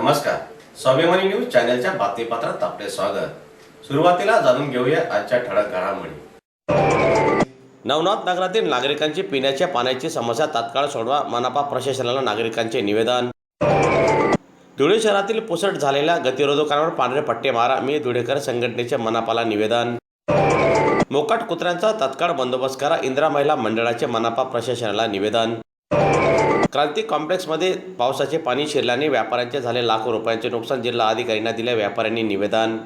नमस्कार, स्वाभिमानी न्यूज चॅनलच्या बातमीपत्रात आपले स्वागत। सुरुवातीला जाणून घेऊया आजच्या ठळक घडामोडी। नवनाथ नगरातील नागरिकांची पिण्याच्या पाण्याची समस्या तात्काळ सोडवा, मनपा प्रशासनाला नागरिकांचे निवेदन। धुळे शहरातील पुसट झालेल्या गतिरोधकांवर पांढरे पट्टे मारा, मी धुळेकर संघटनेचे मनपाला निवेदन। मोकाट कुत्र्यांचा तात्काळ बंदोबस्त करा, इंदिरा महिला मंडळाचे मनपा प्रशासनाला निवेदन। क्रांती कॉम्प्लेक्समध्ये पावसाचे पाणी शिरल्याने व्यापाऱ्यांचे झाले लाखो रुपयांचे नुकसान, जिल्हा अधिकाऱ्यांना दिले व्यापाऱ्यांनी निवेदन।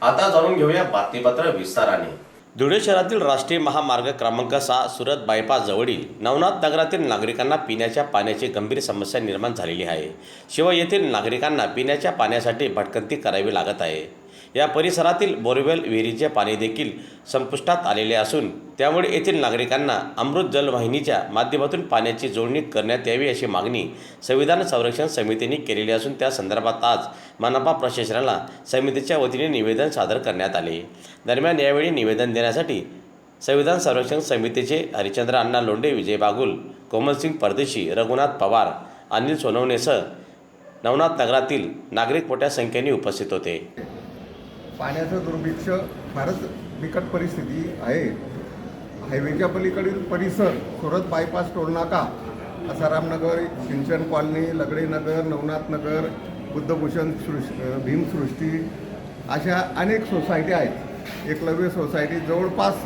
आता जाणून घेऊया बातमीपत्र विस्ताराने। धुळे शहरातील राष्ट्रीय महामार्ग क्रमांक 6 सुरत बायपास जवळील नवनाथ नगरातील नागरिकांना पिण्याच्या पाण्याची गंभीर समस्या निर्माण झालेली आहे। शिवाय येथील नागरिकांना पिण्याच्या पाण्यासाठी भटकंती करावी लागत आहे। या परिसरातील बोरवेल विहिरीचे पाणी देखील संपुष्टात आलेले असून त्यामुळे येथील नागरिकांना अमृत जल वाहिनीच्या माध्यमातून पाण्याची जोडणी करण्यात यावी अशी मागणी संविधान संरक्षण समितीने केलेली असून त्या संदर्भात आज मनपा प्रशासनाला समितीच्या वतीने निवेदन सादर करण्यात आले। दरम्यान यावेळी निवेदन देण्यासाठी संविधान संरक्षण समितीचे हरिचंद्र अण्णा लोंढे, विजय बागुल, कोमलसिंग परदेशी, रघुनाथ पवार, अनिल सोनवणेसह नवनाथ नगरातील नागरिक मोठ्या संख्येने उपस्थित होते। पाण्याचं दुर्भिक्ष फारच बिकट परिस्थिती आहे। हायवेच्या पलीकडील परिसर सुरत बायपास टोलनाका, आसारामनगर, सिंचन कॉलनी, लगडेनगर, नवनाथ नगर, बुद्धभूषण भीमसृष्टी अशा अनेक सोसायटी आहेत। एकलव्य सोसायटी जवळपास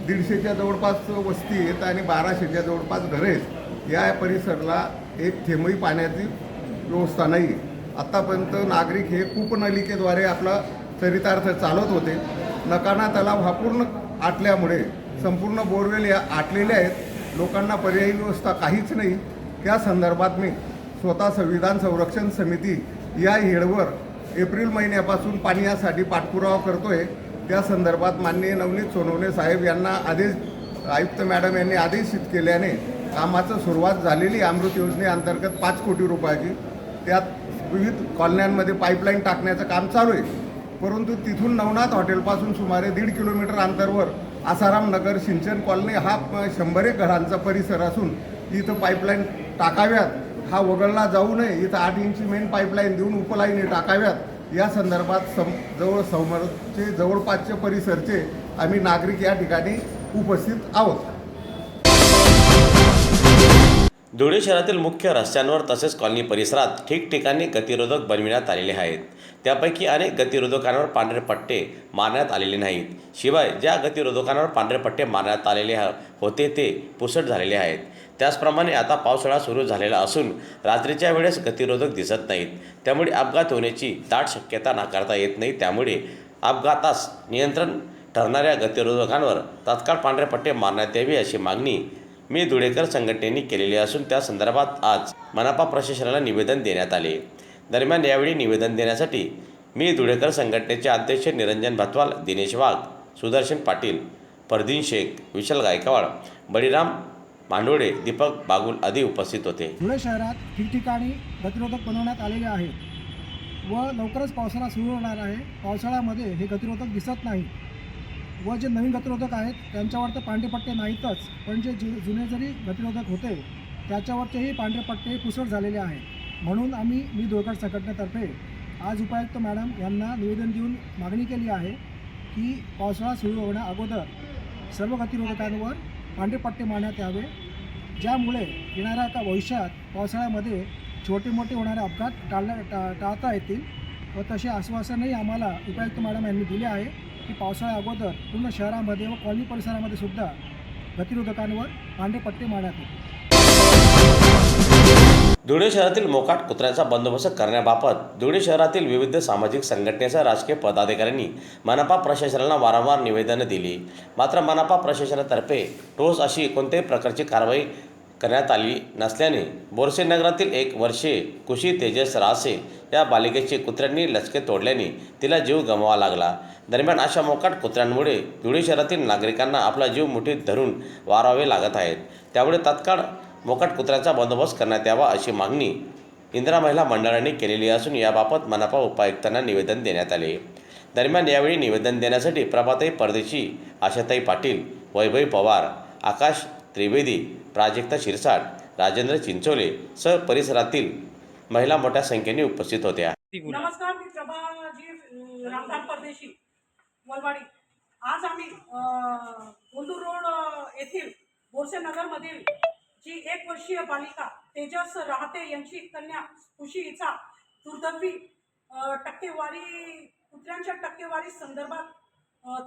150च्या जवळपास वस्ती आहेत आणि 1200च्या जवळपास घरे आहेत। या परिसराला एक थेंबही पाण्याची व्यवस्था नाही। आत्तापर्यंत नागरिक हे कूपनलिकेद्वारे आपला चरितार्थ चालवत होते। नकाना तलाव हा पूर्ण आटल्यामुळे संपूर्ण बोरवेल या आटलेल्या आहेत। लोकांना पर्यायी व्यवस्था काहीच नाही। त्या संदर्भात मी स्वतः संविधान संरक्षण समिती या हेडवर एप्रिल महिन्यापासून पाण्यासाठी पाठपुरावा करतोय। त्या संदर्भात माननीय नवनीत सोनवणे साहेब यांना आयुक्त मॅडम यांनी आदेशित केल्याने कामाचं सुरुवात झालेली। अमृत योजनेअंतर्गत 5 कोटी रुपयाची त्यात विविध कॉलन्यांमध्ये पाईपलाईन टाकण्याचं काम चालू आहे। परंतु तिथून नवनाथ हॉटेलपासून सुमारे 1.5 किलोमीटर अंतरावर आसाराम नगर, सिंचन कॉलनी हा 100 घरांचा परिसर असून इथं पाईपलाईन टाकाव्यात, हा वगळला जाऊ नये। इथं 8 इंची मेन पाईपलाईन देऊन उपलाईनी टाकाव्यात। या संदर्भात समोरचे जवळपासचे परिसरचे आम्ही नागरिक या ठिकाणी उपस्थित आहोत। धुळे शहरातील मुख्य रस्त्यांवर तसेच कॉलनी परिसरात ठिकठिकाणी गतिरोधक बनविण्यात आलेले आहेत। त्यापैकी अनेक गतिरोधकांवर पांढरे पट्टे मारण्यात आलेले नाहीत। शिवाय ज्या गतिरोधकांवर पांढरे पट्टे मारण्यात आलेले होते ते पुसट झालेले आहेत। त्याचप्रमाणे आता पावसाळा सुरू झालेला असून रात्रीच्या वेळेस गतिरोधक दिसत नाहीत, त्यामुळे अपघात होण्याची दाट शक्यता नाकारता येत नाही। त्यामुळे अपघातास नियंत्रण ठरणाऱ्या गतिरोधकांवर तात्काळ पांढरे पट्टे मारण्यात यावे अशी मागणी मी धुळेकर संघटनेने केलेली असून त्या संदर्भात आज मनपा प्रशासनाला निवेदन देण्यात आले। दरम्यान यावेळी निवेदन देण्यासाठी मी धुळेकर संघटनेचे अध्यक्ष निरंजन भत्वाल, दिनेश वाघ, सुदर्शन पाटील, फरदीन शेख, विशाल गायकवाड, बळीराम मांडोळे, दीपक बागुल आदी उपस्थित होते। धुळे शहरात ठिकठिकाणी गतिरोधक बनवण्यात आलेले आहेत व लवकरच पावसाळा सुरू होणार आहे। पावसाळ्यामध्ये हे गतिरोधक दिसत नाही व जे नवीन गतिरोधक आहेत त्यांच्यावर तर पांढरे पट्टे नाहीतच, पण जे जुने जरी गतिरोधक होते त्याच्यावरचेही पांढरे पट्टे पुसट झालेले आहेत। म्हणून मी धुळेकर संघटनेतर्फे आज उपायुक्त मॅडम यांना निवेदन देऊन मागणी केली आहे की पावसाळा सुरू होण्या अगोदर सर्व गतिरोधकांवर पांढरे पट्टे मारण्यात यावे, ज्यामुळे येणाऱ्या भविष्यात पावसाळ्यामध्ये छोटे मोठे होणारे अपघात टाळता येतील। व तसे आश्वासनही आम्हाला उपायुक्त मॅडम यांनी दिले आहे की पावसाळ्या अगोदर पूर्ण शहरामध्ये व कॉलनी परिसरामध्ये सुद्धा गतिरोधकांवर पांढरे पट्टे मारण्यात येतील। धुळे शहरातील मोकाट कुत्र्यांचा बंदोबस्त करण्याबाबत धुळे शहरातील विविध सामाजिक संघटनेच्या राजकीय पदाधिकाऱ्यांनी मनपा प्रशासनाला वारंवार निवेदनं दिली, मात्र मनपा प्रशासनातर्फे ठोस अशी कोणत्याही प्रकारची कारवाई करण्यात आली नसल्याने बोरसे नगरातील 1 वर्षीय कुशी तेजस रासे या बालिकेची कुत्र्यांनी लचके तोडल्याने तिला जीव गमवावा लागला। दरम्यान अशा मोकाट कुत्र्यांमुळे धुळे शहरातील नागरिकांना आपला जीव मुठीत धरून वारावे लागत आहेत। त्यामुळे तात्काळ मोकाट कुत्र्यांचा बंदोबस्त करण्यात यावा अशी मागणी इंदिरा महिला मंडळाने केलेली असून याबाबत मनपा उपायुक्तांना निवेदन देण्यात आले। दरम्यान यावेळी निवेदन देण्यासाठी प्रभाताई परदेशी, आशाताई पाटील, वैभव पवार, आकाश त्रिवेदी, प्राजक्ता शिरसाट, राजेंद्र चिंचोले सह परिसरातील महिला मोठ्या संख्येने उपस्थित होत्या. नमस्कार, मी प्रभाजी रामधान परदेशी वलवाडी. आज आम्ही गोंदूर रोड येथील बोरसे नगरमधील जी 1 वर्षीय बालिका तेजस राहते यांची कन्या खुशी हिचा दुर्दैवी कुत्र्यांच्या टक्केवारी संदर्भात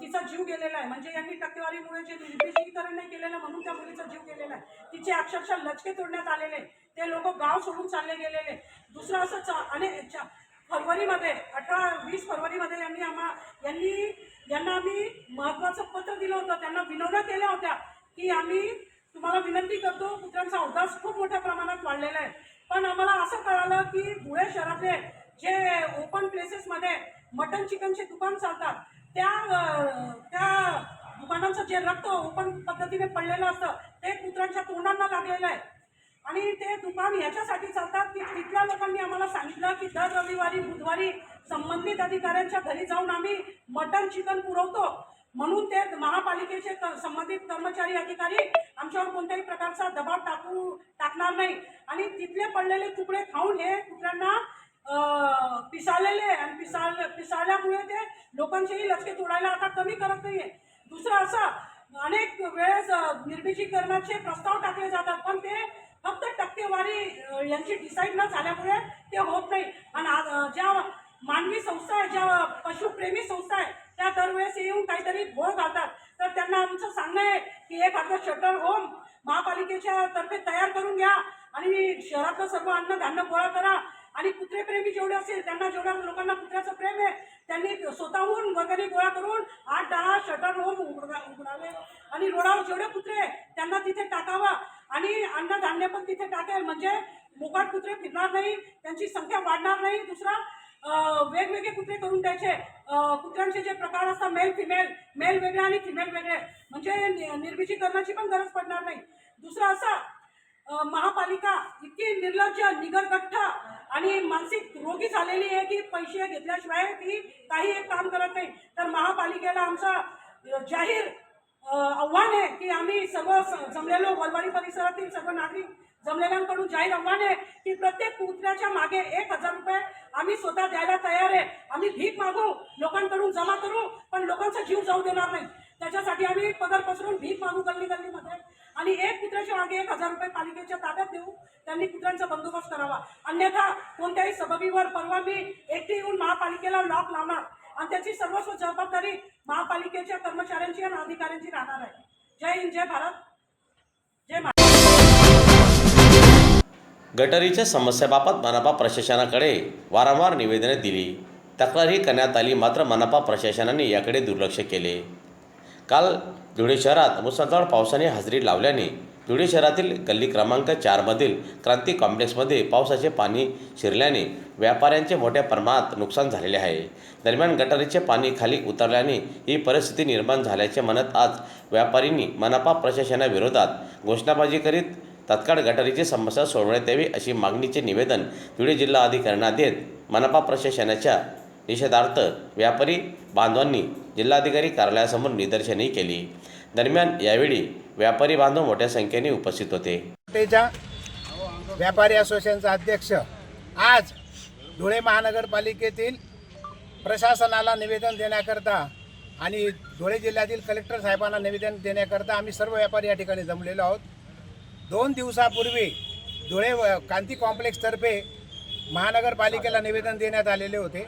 तिचा जीव गेलेला आहे. म्हणजे यांनी टक्केवारीमुळे जे निर्देशीकरण नाही केलेलं म्हणून त्या मुलीचा जीव गेलेला आहे. तिचे अक्षरशः लचके तोडण्यात आलेले, ते लोक गाव सोडून चालले गेलेले. दुसरं असं फरवरीमध्ये 18-20 फरवरीमध्ये यांना आम्ही महत्त्वाचं पत्र दिलं होतं. त्यांना विनवण्या केल्या होत्या की आम्ही तुम्हाला विनंती करतो, कुत्र्यांचा अवकाश खूप मोठ्या प्रमाणात वाढलेला आहे. पण आम्हाला असं कळालं की धुळे शहरातले जे ओपन प्लेसेसमध्ये मटन चिकनचे दुकान चालतात त्या दुकानांचं जे रक्त ओपन पद्धतीने पडलेलं असतं ते कुत्र्यांच्या तोंडांना लागलेलं आहे. आणि ते दुकान याच्यासाठी चालतात की तिथल्या लोकांनी आम्हाला सांगितलं की दर रविवारी बुधवारी संबंधित अधिकाऱ्यांच्या घरी जाऊन आम्ही मटन चिकन पुरवतो, म्हणून ते महापालिकेचे संबंधित कर्मचारी अधिकारी आमच्यावर कोणत्याही प्रकारचा दबाव टाकणार नाही. आणि तिथले पडलेले तुकडे खाऊन हे कुत्र्यांना पिसाळलेले आणि पिसाळल्यामुळे ते लोकांचेही लचके तोडायला आता कमी करत नाहीये. दुसरं असं अनेक वेळेस निर्देशीकरणाचे प्रस्ताव टाकले जातात, पण ते फक्त टक्केवारी यांची डिसाईड न झाल्यामुळे ते होत नाही. आणि ज्या मानवी संस्था आहे, ज्या पशुप्रेमी संस्था आहे, त्या दरवेळेस येऊन काहीतरी घोळ घालतात. तर त्यांना आमचं सांगणं आहे की एखादं शटर होम महापालिकेच्या तर्फे तयार करून घ्या आणि शहरातलं सर्व अन्नधान्य गोळा करा. आणि कुत्रेप्रेमी जेवढे असेल त्यांना, जेवढ्या लोकांना कुत्र्याचं प्रेम आहे, त्यांनी स्वतःहून वर्गणी गोळा करून 8-10 शटर होम उघडावे आणि रोडावर जेवढे कुत्रे आहे त्यांना तिथे टाकावा. आणि अन्नधान्य पण तिथे टाकेल, म्हणजे मोकाट कुत्रे फिरणार नाही, त्यांची संख्या वाढणार नाही. दुसरा वेगवेगळे कुत्रे करून द्यायचे. कुत्र्यांचे जे प्रकार असतात मेल वेगळे आणि फिमेल वेगळे, म्हणजे निर्विजीकरणाची पण गरज पडणार नाही. दुसरं असं महापालिका इतकी निर्लज्ज, निगरगठ्ठ आणि मानसिक रोगी झालेली आहे की पैसे घेतल्याशिवाय ती काही एक काम करत नाही. तर महापालिकेला आमचं जाहीर आव्हान आहे की आम्ही सर्व जमलेलो वलवाडी परिसरातील सर्व नागरिक जमलेल्यांकडून जाहीर आव्हान आहे की प्रत्येक कुत्र्याच्या मागे 1000 रुपये आम्ही स्वतः द्यायला तयार आहे. आम्ही भीक मागू, लोकांकडून जमा करू, पण लोकांचा जीव जाऊ देणार नाही. त्याच्यासाठी आम्ही पदर पसरून भीक मागू गल्लीमध्ये आणि एक कुत्र्याच्या मागे 1000 रुपये पालिकेच्या ताब्यात देऊ. त्यांनी कुत्र्यांचा बंदोबस्त करावा, अन्यथा कोणत्याही सबबीवर परवा मी एकटी येऊन महापालिकेला लॉक लावणार आणि त्याची सर्वस्व जबाबदारी महापालिकेच्या कर्मचाऱ्यांची आणि अधिकाऱ्यांची राहणार आहे. जय हिंद, जय भारत, जय महाराष्ट्र. गटारीच्या समस्याबाबत मनपा प्रशासनाकडे वारंवार निवेदने दिली, तक्रारही करण्यात आली, मात्र मनपा प्रशासनाने याकडे दुर्लक्ष केले. काल धुळे शहरात मुसळधार पावसाने हजेरी लावल्याने धुळे शहरातील गल्ली क्रमांक 4मधील क्रांती कॉम्प्लेक्समध्ये पावसाचे पाणी शिरल्याने व्यापाऱ्यांचे मोठ्या प्रमाणात नुकसान झालेले आहे. दरम्यान गटारीचे पाणी खाली उतरल्याने ही परिस्थिती निर्माण झाल्याचे म्हणत आज व्यापाऱ्यांनी मनपा प्रशासनाविरोधात घोषणाबाजी करीत तात्काळ गटारीची समस्या सोडवण्यात यावी अशी मागणीचे निवेदन धुळे जिल्हा अधिकाऱ्यांना देत मनपा प्रशासनाच्या निषेधार्थ व्यापारी बांधवांनी जिल्हाधिकारी कार्यालयासमोर निदर्शनही केली. दरम्यान यावेळी व्यापारी बांधव मोठ्या संख्येने उपस्थित होते. व्यापारी असोसिएशनचा अध्यक्ष आज धुळे महानगरपालिकेतील प्रशासनाला निवेदन देण्याकरता आणि धुळे जिल्ह्यातील कलेक्टर साहेबांना निवेदन देण्याकरता आम्ही सर्व व्यापारी या ठिकाणी जमलेलो आहोत. 2 दिवसापूर्वी धुळे क्रांती कॉम्प्लेक्सतर्फे महानगरपालिकेला निवेदन देण्यात आलेले होते.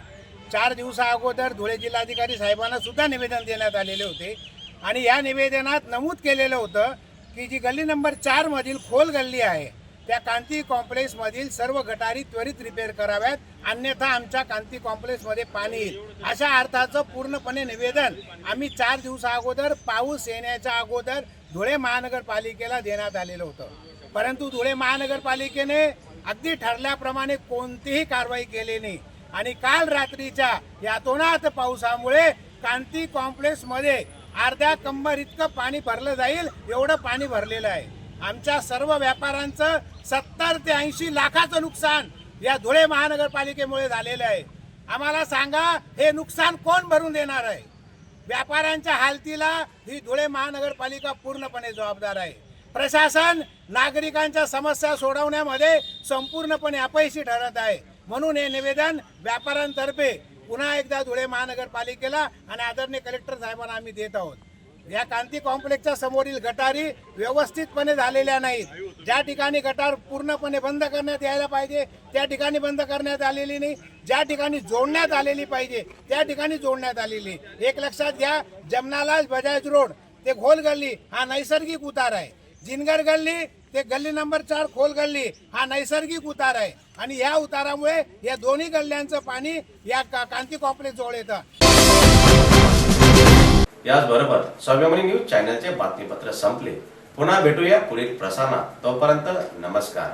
4 दिवसा अगोदर धुळे जिल्हाधिकारी साहेबांना सुद्धा निवेदन देण्यात आलेले होते आणि या निवेदनात नमूद केलेलं होतं की जी गल्ली नंबर 4मधील खोल गल्ली आहे त्या क्रांती कॉम्प्लेक्समधील सर्व गटारी त्वरित रिपेअर कराव्यात, अन्यथा आमच्या क्रांती कॉम्प्लेक्समध्ये पाणी येईल अशा अर्थाचं पूर्णपणे निवेदन आम्ही 4 दिवसा अगोदर पाऊस येण्याच्या अगोदर धुळे महानगरपालिकेला देण्यात आलेलं होतं. परंतु धुळे महानगरपालिकेने अगदी ठरल्याप्रमाणे कोणतीही कारवाई केली नाही आणि काल रात्रीच्या यातोनात पावसामुळे क्रांती कॉम्प्लेक्समध्ये अर्ध्या कंबर इतकं पाणी भरलं जाईल एवढं पाणी भरलेलं आहे. आमच्या सर्व व्यापाऱ्यांचं 70 ते 80 लाखाचं नुकसान या धुळे महानगरपालिकेमुळे झालेलं आहे. आम्हाला सांगा हे नुकसान कोण भरून देणार आहे? व्यापाऱ्यांच्या हालतीला ही धुळे महानगरपालिका पूर्णपणे जबाबदार आहे. प्रशासन नागरिकांच्या समस्या सोडवण्यामध्ये संपूर्णपणे अपयशी ठरत आहे. म्हणून हे निवेदन व्यापाऱ्यांतर्फे पुन्हा एकदा धुळे महानगरपालिकेला आणि आदरणीय कलेक्टर साहेबांना आम्ही देत आहोत. या क्रांती कॉम्प्लेक्सच्या समोरील गटारी व्यवस्थितपणे झालेल्या नाहीत. ज्या ठिकाणी गटार पूर्णपणे बंद करण्यात यायला पाहिजे त्या ठिकाणी बंद करण्यात आलेली नाही. ज्या ठिकाणी जोडण्यात आलेली पाहिजे त्या ठिकाणी जोडण्यात आलेली. एक लक्षात घ्या, जमनालाल बजाज रोड ते खोल गल्ली हा नैसर्गिक उतार आहे. जिनगर गल्ली ते गल्ली नंबर 4 खोल गल्ली हा नैसर्गिक उतार आहे आणि या उतारामुळे या दोन्ही गल्ल्यांचं पाणी या क्रांती कॉम्प्लेक्स जवळ येतं. याचबरोबर स्वाभिमानी न्यूज चॅनलचे बातमीपत्र संपले. पुन्हा भेटूया पुढील प्रसारणात. तोपर्यंत नमस्कार.